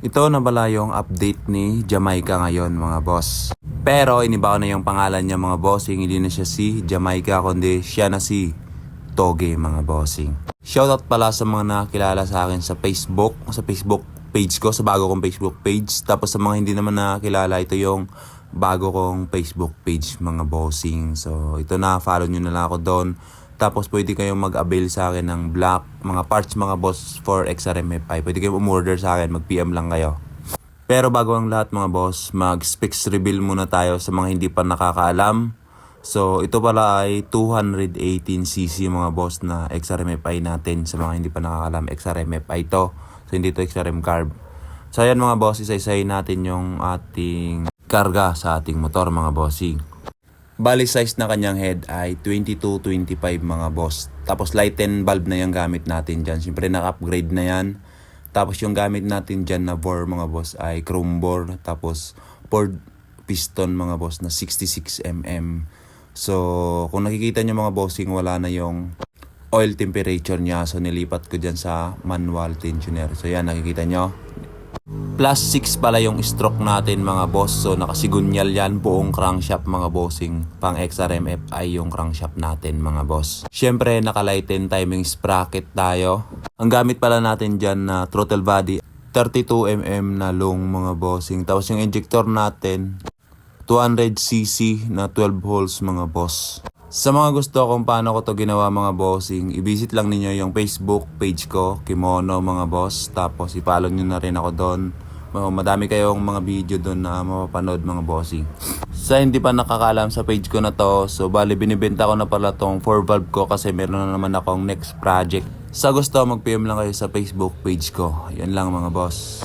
Ito na pala yung update ni Jamaica ngayon mga boss. Pero iniba ko na yung pangalan niya mga bossing. Hindi na siya si Jamaica kundi siya na si Toge mga bossing. Shoutout pala sa mga nakakilala sa akin sa Facebook page ko, sa bago kong Facebook page. Tapos sa mga hindi naman nakakilala, ito yung bago kong Facebook page mga bossing. So ito na, follow nyo na lang ako doon. Tapos pwede kayong mag-avail sa akin ng black, mga parts mga boss for XRMFI. Pwede kayong umorder sa akin, mag-PM lang kayo. Pero bago ang lahat mga boss, mag-specs reveal muna tayo sa mga hindi pa nakakaalam. So ito pala ay 218cc mga boss na XRMFI natin. Sa mga hindi pa nakakaalam, XRMFI to. So hindi to XRM carb. So ayan mga boss, isa-isahin natin yung ating karga sa ating motor mga bossing. Bali size na kanyang head ay 22-25 mga boss. Tapos light 10 bulb na yung gamit natin dyan. Siyempre naka-upgrade na yan. Tapos yung gamit natin dyan na bore mga boss ay chrome bore. Tapos poured piston mga boss na 66mm. So kung nakikita nyo mga bossing, wala na yung oil temperature niya. So nilipat ko dyan sa manual tensioner. So yan, nakikita nyo. Plus 6 pala yung stroke natin mga boss. So nakasigunyal yan, buong crankshaft mga bossing. Pang XRMFI yung crankshaft natin mga boss. Syempre naka-lighten timing sprocket tayo. Ang gamit pala natin dyan na throttle body 32mm na long mga bossing. Tapos yung injector natin 200cc na 12 holes mga boss. Sa mga gusto kung paano ko to ginawa mga bossing, i-visit lang ninyo yung Facebook page ko, Kimono mga boss. Tapos i-follow nyo na rin ako doon. Madami kayong mga video doon na mapapanood mga bossing. Sa hindi pa nakakaalam sa page ko na to, so bali binibenta ko na pala tong 4 valve ko kasi meron na naman akong next project. Sa gusto, mag-PM lang kayo sa Facebook page ko. Yan lang mga boss.